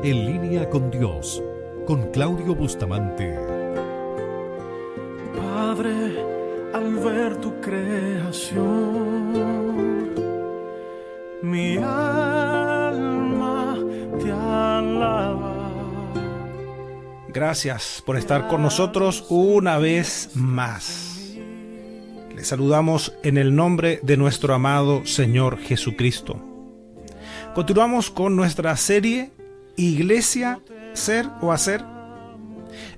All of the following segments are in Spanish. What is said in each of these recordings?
En línea con Dios, con Claudio Bustamante. Padre, al ver tu creación, mi alma te alaba. Gracias por estar con nosotros una vez más. Les saludamos en el nombre de nuestro amado Señor Jesucristo. Continuamos con nuestra serie Iglesia, Ser o Hacer.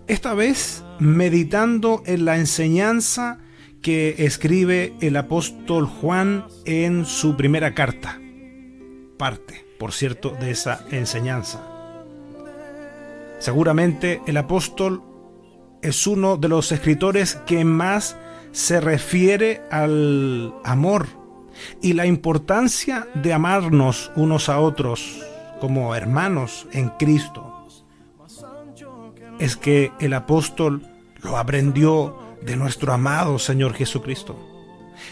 Esta vez meditando en la enseñanza que escribe el apóstol Juan en su primera carta. Parte, por cierto, de esa enseñanza. Seguramente el apóstol es uno de los escritores que más se refiere al amor y la importancia de amarnos unos a otros como hermanos en Cristo. Es que el apóstol lo aprendió de nuestro amado Señor Jesucristo.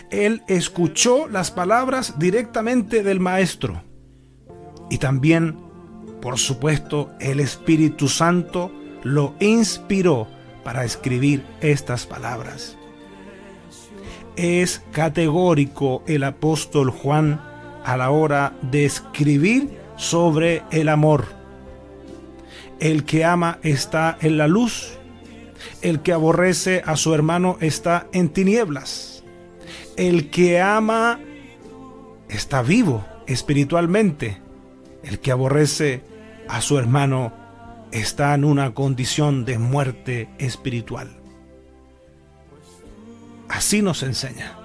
Él escuchó las palabras directamente del Maestro y también, por supuesto, el Espíritu Santo lo inspiró para escribir estas palabras. Es categórico el apóstol Juan a la hora de escribir sobre el amor. El que ama está en la luz, el que aborrece a su hermano está en tinieblas. El que ama está vivo espiritualmente, el que aborrece a su hermano está en una condición de muerte espiritual. Así nos enseña.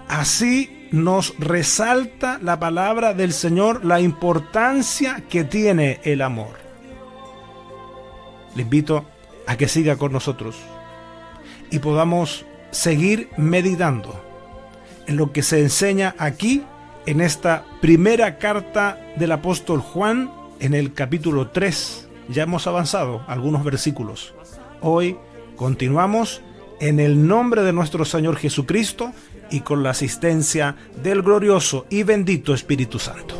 Así nos resalta la palabra del Señor la importancia que tiene el amor. Le invito a que siga con nosotros y podamos seguir meditando en lo que se enseña aquí en esta primera carta del apóstol Juan en el capítulo 3. Ya hemos avanzado algunos versículos. Hoy continuamos en el nombre de nuestro Señor Jesucristo y con la asistencia del glorioso y bendito Espíritu Santo.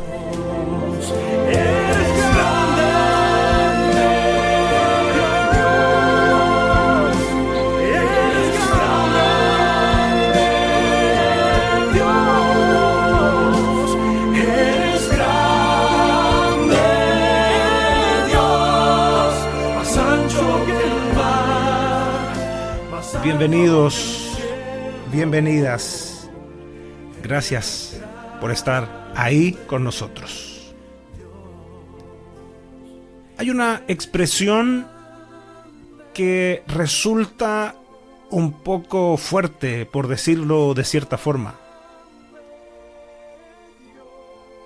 Bienvenidos, bienvenidas. Gracias por estar ahí con nosotros. Hay una expresión que resulta un poco fuerte, por decirlo de cierta forma.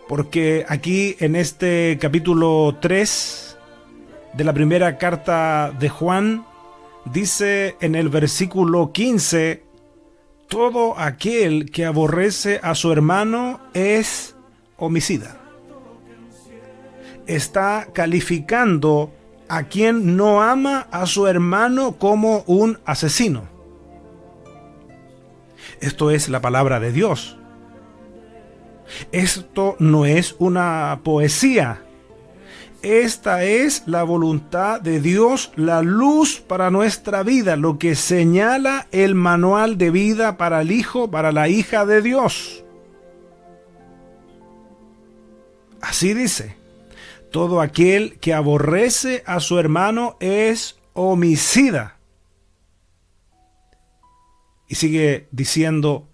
Porque aquí en este capítulo 3 de la primera carta de Juan, dice en el versículo 15, todo aquel que aborrece a su hermano es homicida. Está calificando a quien no ama a su hermano como un asesino. Esto es la palabra de Dios. Esto no es una poesía. Esta es la voluntad de Dios, la luz para nuestra vida, lo que señala el manual de vida para el hijo, para la hija de Dios. Así dice, todo aquel que aborrece a su hermano es homicida. Y sigue diciendo,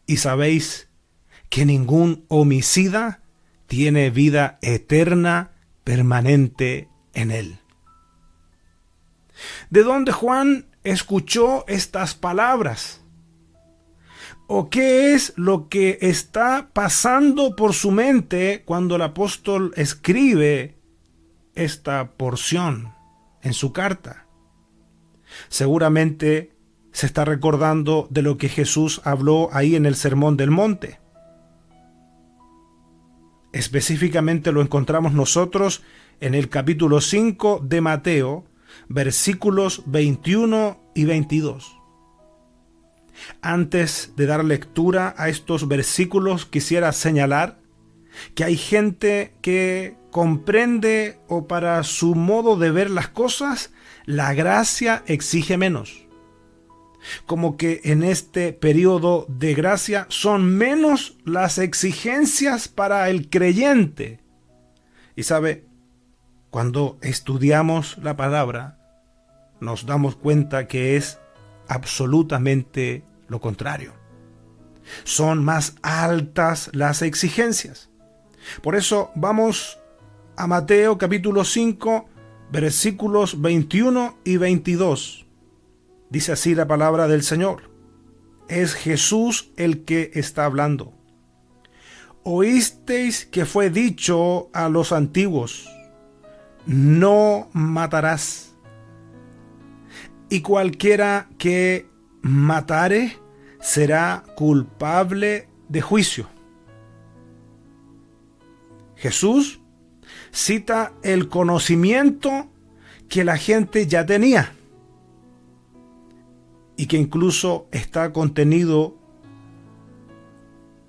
y sabéis que ningún homicida tiene vida eterna permanente en él. ¿De dónde Juan escuchó estas palabras? ¿O qué es lo que está pasando por su mente cuando el apóstol escribe esta porción en su carta? Seguramente se está recordando de lo que Jesús habló ahí en el Sermón del Monte. Específicamente lo encontramos nosotros en el capítulo 5 de Mateo, versículos 21 y 22. Antes de dar lectura a estos versículos, quisiera señalar que hay gente que comprende o para su modo de ver las cosas, la gracia exige menos. Como que en este periodo de gracia son menos las exigencias para el creyente. Y sabe, cuando estudiamos la palabra, nos damos cuenta que es absolutamente lo contrario. Son más altas las exigencias. Por eso vamos a Mateo capítulo 5, versículos 21 y 22. Dice así la palabra del Señor. Es Jesús el que está hablando. Oísteis que fue dicho a los antiguos: no matarás. Y cualquiera que matare será culpable de juicio. Jesús cita el conocimiento que la gente ya tenía y que incluso está contenido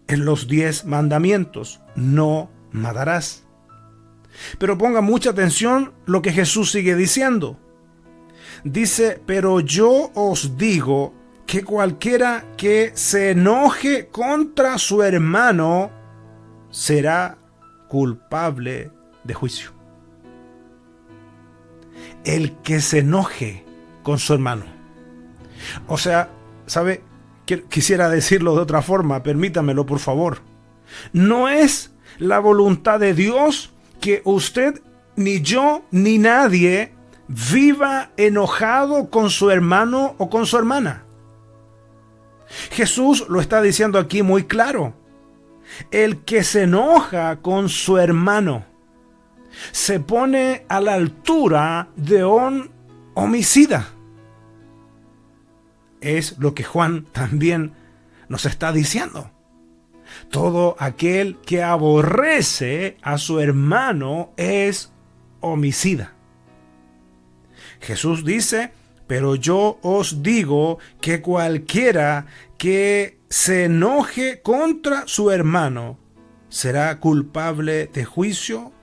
en los 10 mandamientos. No matarás. Pero ponga mucha atención lo que Jesús sigue diciendo. Dice, pero yo os digo que cualquiera que se enoje contra su hermano será culpable de juicio. El que se enoje con su hermano. O sea, ¿sabe? Quisiera decirlo de otra forma, permítamelo por favor. No es la voluntad de Dios que usted, ni yo, ni nadie viva enojado con su hermano o con su hermana. Jesús lo está diciendo aquí muy claro. El que se enoja con su hermano se pone a la altura de un homicida. Es lo que Juan también nos está diciendo. Todo aquel que aborrece a su hermano es homicida. Jesús dice, pero yo os digo que cualquiera que se enoje contra su hermano será culpable de juicio,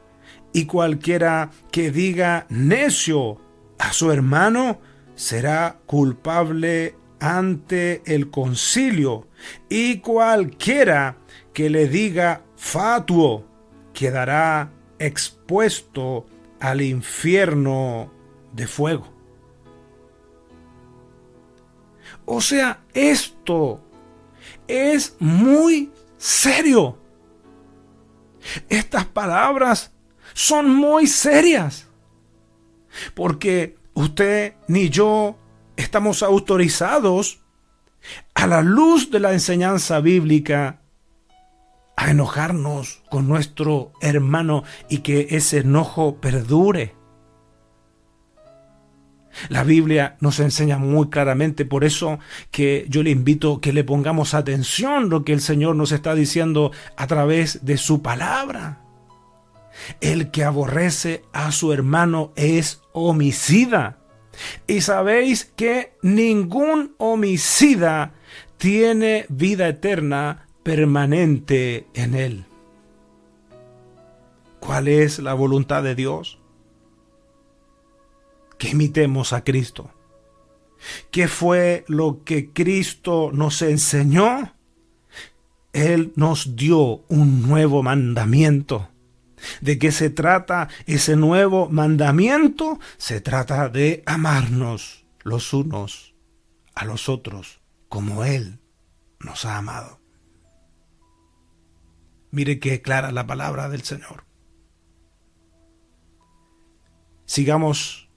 y cualquiera que diga necio a su hermano será culpable ante el concilio, y cualquiera que le diga fatuo quedará expuesto al infierno de fuego. O sea, esto es muy serio. Estas palabras son muy serias, porque usted ni yo estamos autorizados, a la luz de la enseñanza bíblica, a enojarnos con nuestro hermano y que ese enojo perdure. La Biblia nos enseña muy claramente, por eso que yo le invito que le pongamos atención lo que el Señor nos está diciendo a través de su palabra. El que aborrece a su hermano es homicida. Y sabéis que ningún homicida tiene vida eterna permanente en él. ¿Cuál es la voluntad de Dios? Que imitemos a Cristo. ¿Qué fue lo que Cristo nos enseñó? Él nos dio un nuevo mandamiento. ¿De qué se trata ese nuevo mandamiento? Se trata de amarnos los unos a los otros como Él nos ha amado. Mire qué clara la palabra del Señor. Sigamos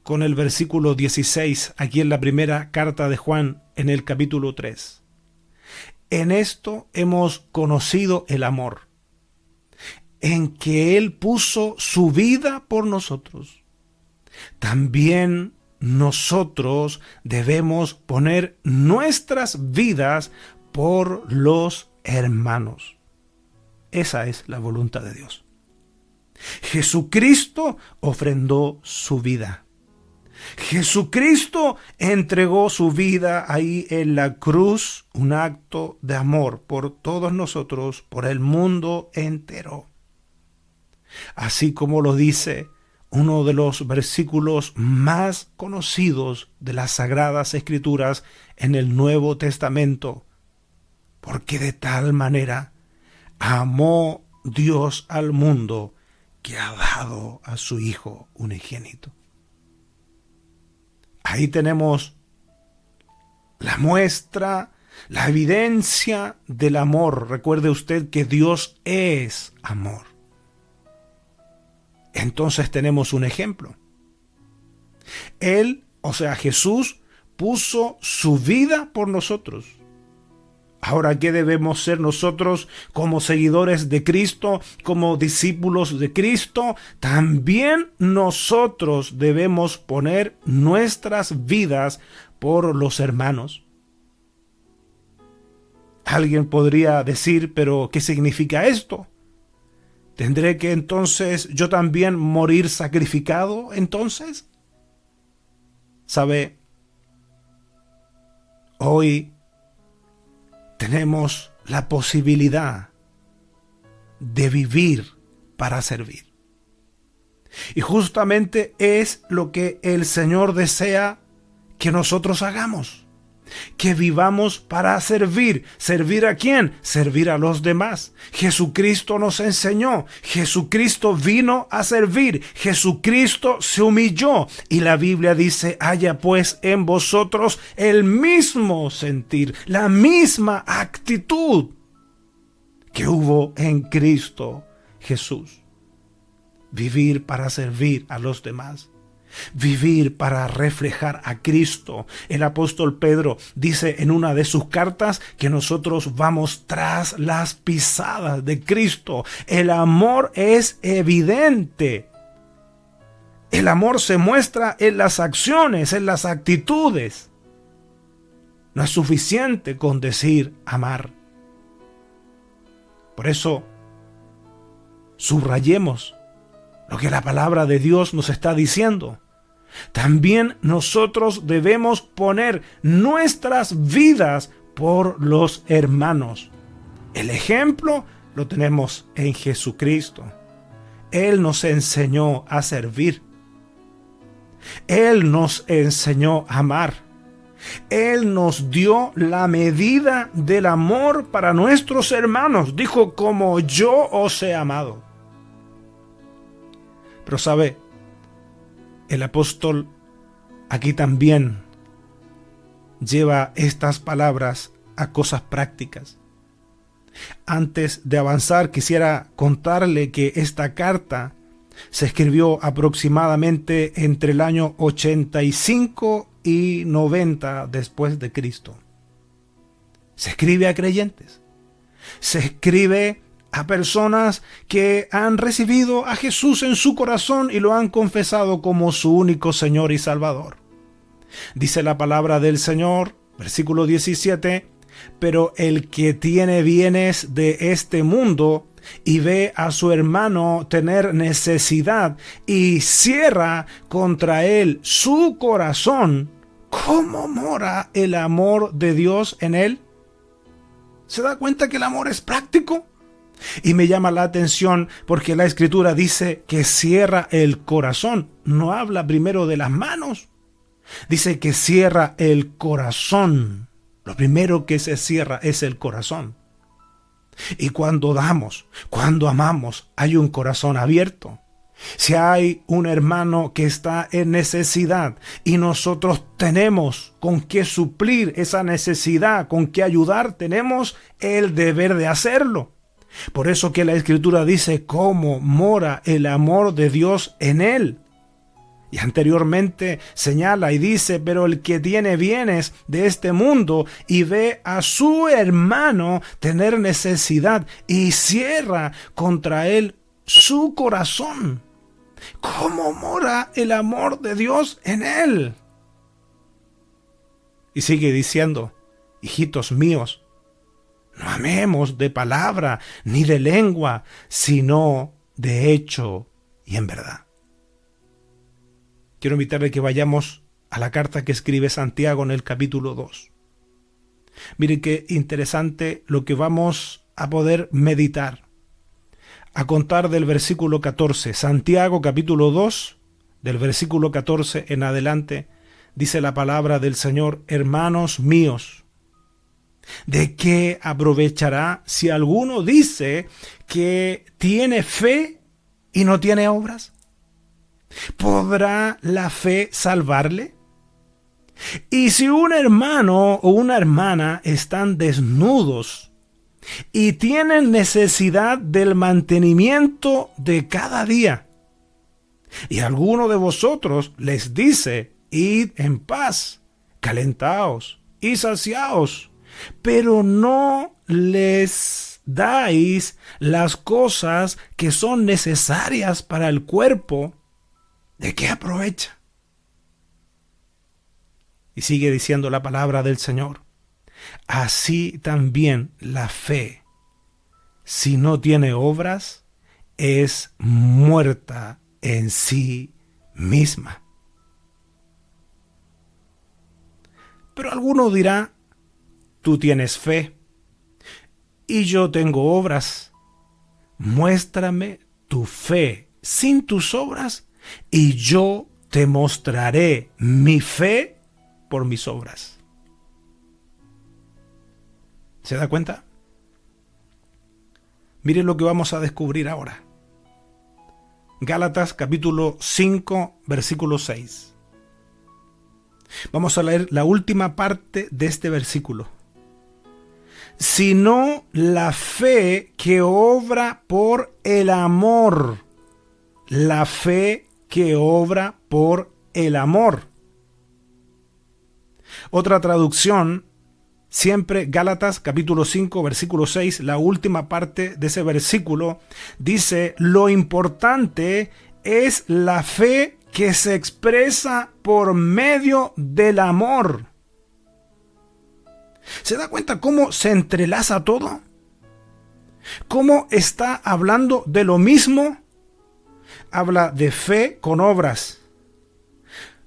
con el versículo 16, aquí en la primera carta de Juan, en el capítulo 3. En esto hemos conocido el amor, en que Él puso su vida por nosotros. También nosotros debemos poner nuestras vidas por los hermanos. Esa es la voluntad de Dios. Jesucristo ofrendó su vida. Jesucristo entregó su vida ahí en la cruz, un acto de amor por todos nosotros, por el mundo entero. así como lo dice uno de los versículos más conocidos de las Sagradas Escrituras en el Nuevo Testamento. Porque de tal manera amó Dios al mundo que ha dado a su Hijo unigénito. Ahí tenemos la muestra, la evidencia del amor. Recuerde usted que Dios es amor. Entonces tenemos un ejemplo. Él, o sea, Jesús, puso su vida por nosotros. Ahora, ¿qué debemos ser nosotros como seguidores de Cristo, como discípulos de Cristo? También nosotros debemos poner nuestras vidas por los hermanos. Alguien podría decir, pero ¿qué significa esto? ¿Tendré que entonces yo también morir sacrificado entonces? ¿Sabe? Hoy tenemos la posibilidad de vivir para servir. Y justamente es lo que el Señor desea que nosotros hagamos. Que vivamos para servir. ¿Servir a quién? Servir a los demás. Jesucristo nos enseñó. Jesucristo vino a servir. Jesucristo se humilló. Y la Biblia dice, haya pues en vosotros el mismo sentir, la misma actitud que hubo en Cristo Jesús. Vivir para servir a los demás. Vivir para reflejar a Cristo. El apóstol Pedro dice en una de sus cartas que nosotros vamos tras las pisadas de Cristo. El amor es evidente. El amor se muestra en las acciones, en las actitudes. No es suficiente con decir amar. Por eso, subrayemos lo que la palabra de Dios nos está diciendo. También nosotros debemos poner nuestras vidas por los hermanos. El ejemplo lo tenemos en Jesucristo. Él nos enseñó a servir. Él nos enseñó a amar. Él nos dio la medida del amor para nuestros hermanos. Dijo, como yo os he amado. Pero sabe, el apóstol aquí también lleva estas palabras a cosas prácticas. Antes de avanzar, quisiera contarle que esta carta se escribió aproximadamente entre el año 85 y 90 después de Cristo. Se escribe a creyentes. Se escribe a personas que han recibido a Jesús en su corazón y lo han confesado como su único Señor y Salvador. Dice la palabra del Señor, versículo 17, pero el que tiene bienes de este mundo y ve a su hermano tener necesidad y cierra contra él su corazón, ¿cómo mora el amor de Dios en él? ¿Se da cuenta que el amor es práctico? Y me llama la atención porque la Escritura dice que cierra el corazón. No habla primero de las manos. Dice que cierra el corazón. Lo primero que se cierra es el corazón. Y cuando damos, cuando amamos, hay un corazón abierto. Si hay un hermano que está en necesidad y nosotros tenemos con qué suplir esa necesidad, con qué ayudar, tenemos el deber de hacerlo. Por eso que la Escritura dice cómo mora el amor de Dios en él. Y anteriormente señala y dice, pero el que tiene bienes de este mundo y ve a su hermano tener necesidad y cierra contra él su corazón, ¿cómo mora el amor de Dios en él? Y sigue diciendo, hijitos míos, no amemos de palabra ni de lengua, sino de hecho y en verdad. Quiero invitarle que vayamos a la carta que escribe Santiago en el capítulo 2. Miren qué interesante lo que vamos a poder meditar. a contar del versículo 14. Santiago capítulo 2, del versículo 14 en adelante, dice la palabra del Señor: hermanos míos, ¿de qué aprovechará si alguno dice que tiene fe y no tiene obras? ¿Podrá la fe salvarle? Y si un hermano o una hermana están desnudos y tienen necesidad del mantenimiento de cada día, y alguno de vosotros les dice: id en paz, calentaos y saciaos, pero no les dais las cosas que son necesarias para el cuerpo, ¿de qué aprovecha? Y sigue diciendo la palabra del Señor: así también la fe, si no tiene obras, es muerta en sí misma. Pero alguno dirá: tú tienes fe y yo tengo obras. Muéstrame tu fe sin tus obras y yo te mostraré mi fe por mis obras. ¿Se da cuenta? Miren lo que vamos a descubrir ahora. Gálatas capítulo 5, versículo 6. Vamos a leer la última parte de este versículo. Sino la fe que obra por el amor. La fe que obra por el amor. Otra traducción, siempre Gálatas capítulo 5, versículo 6, la última parte de ese versículo, dice: lo importante es la fe que se expresa por medio del amor. ¿Se da cuenta cómo se entrelaza todo? ¿Cómo está hablando de lo mismo? Habla de fe con obras.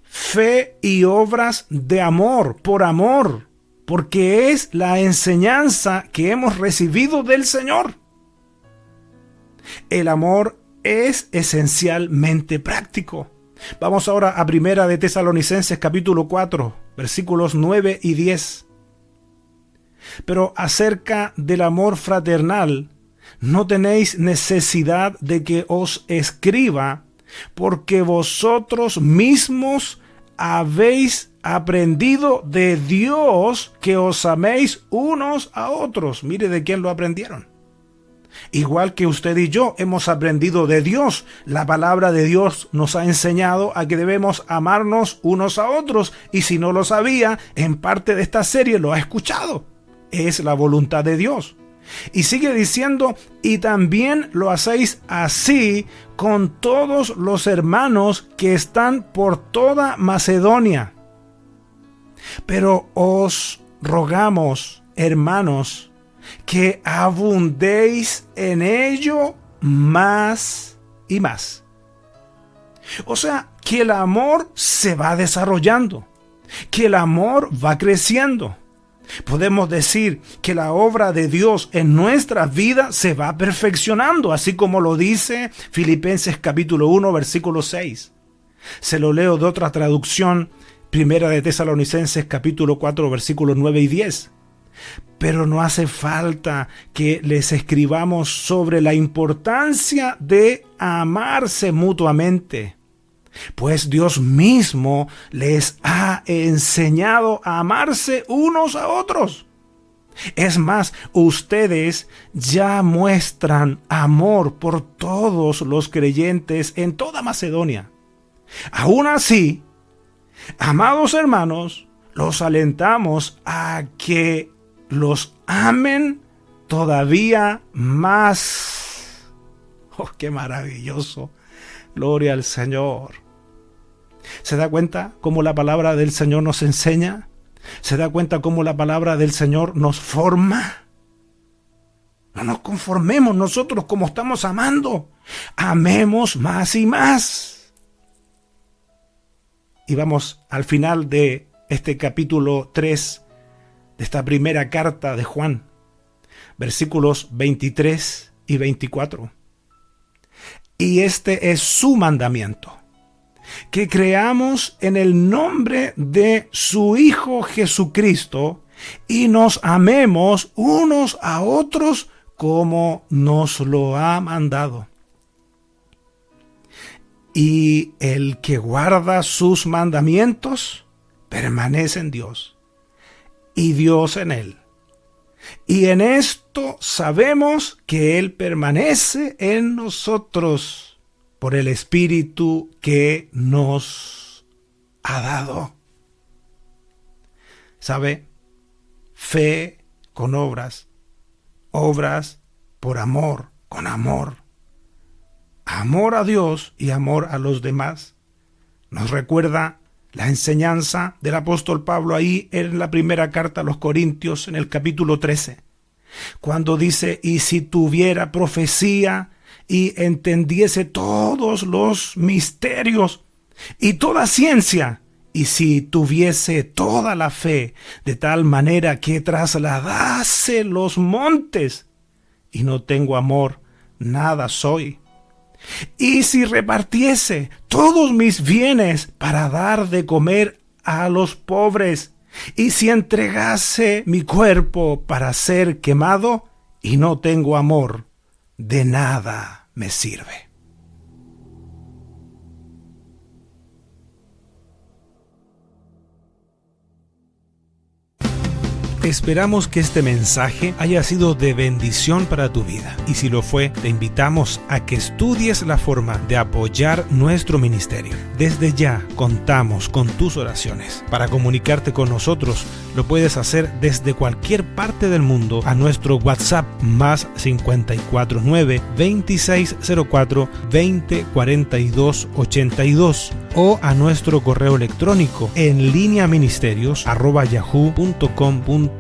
Fe y obras de amor, por amor, porque es la enseñanza que hemos recibido del Señor. El amor es esencialmente práctico. Vamos ahora a Primera de Tesalonicenses capítulo 4, versículos 9 y 10. Pero acerca del amor fraternal, no tenéis necesidad de que os escriba, porque vosotros mismos habéis aprendido de Dios que os améis unos a otros. Mire de quién lo aprendieron. Igual que usted y yo hemos aprendido de Dios. La palabra de Dios nos ha enseñado a que debemos amarnos unos a otros. Y si no lo sabía, en parte de esta serie lo ha escuchado. Es la voluntad de Dios. Y sigue diciendo: y también lo hacéis así con todos los hermanos que están por toda Macedonia. Pero os rogamos, hermanos, que abundéis en ello más y más. O sea, que el amor se va desarrollando, que el amor va creciendo. Podemos decir que la obra de Dios en nuestra vida se va perfeccionando, así como lo dice Filipenses capítulo 1, versículo 6. Se lo leo de otra traducción, Primera de Tesalonicenses capítulo 4, versículos 9 y 10. Pero no hace falta que les escribamos sobre la importancia de amarse mutuamente, pues Dios mismo les ha enseñado a amarse unos a otros. Es más, ustedes ya muestran amor por todos los creyentes en toda Macedonia. Aún así, amados hermanos, los alentamos a que los amen todavía más. ¡Oh, qué maravilloso! Gloria al Señor. ¿Se da cuenta cómo la palabra del Señor nos enseña? ¿Se da cuenta cómo la palabra del Señor nos forma? No nos conformemos nosotros como estamos amando. Amemos más y más. Y vamos al final de este capítulo 3 de esta primera carta de Juan, versículos 23 y 24. Y este es su mandamiento: que creamos en el nombre de su Hijo Jesucristo y nos amemos unos a otros como nos lo ha mandado. Y el que guarda sus mandamientos permanece en Dios y Dios en él. Y en esto sabemos que Él permanece en nosotros por el Espíritu que nos ha dado. ¿Sabe? Fe con obras, obras por amor, con amor. Amor a Dios y amor a los demás. Nos recuerda la enseñanza del apóstol Pablo ahí en la primera carta a los Corintios, en el capítulo 13, cuando dice: y si tuviera profecía y entendiese todos los misterios y toda ciencia, y si tuviese toda la fe, de tal manera que trasladase los montes, y no tengo amor, nada soy. Y si repartiese todos mis bienes para dar de comer a los pobres, y si entregase mi cuerpo para ser quemado, y no tengo amor, de nada me sirve. Esperamos que este mensaje haya sido de bendición para tu vida. Y si lo fue, te invitamos a que estudies la forma de apoyar nuestro ministerio. Desde ya contamos con tus oraciones. Para comunicarte con nosotros, lo puedes hacer desde cualquier parte del mundo a nuestro WhatsApp más 549-2604-2042-82 o a nuestro correo electrónico en lineaministerios@yahoo.com.ar.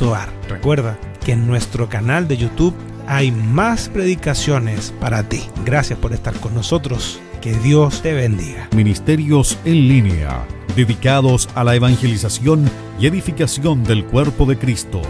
Recuerda que en nuestro canal de YouTube hay más predicaciones para ti. Gracias por estar con nosotros. Que Dios te bendiga. Ministerios en línea, dedicados a la evangelización y edificación del cuerpo de Cristo.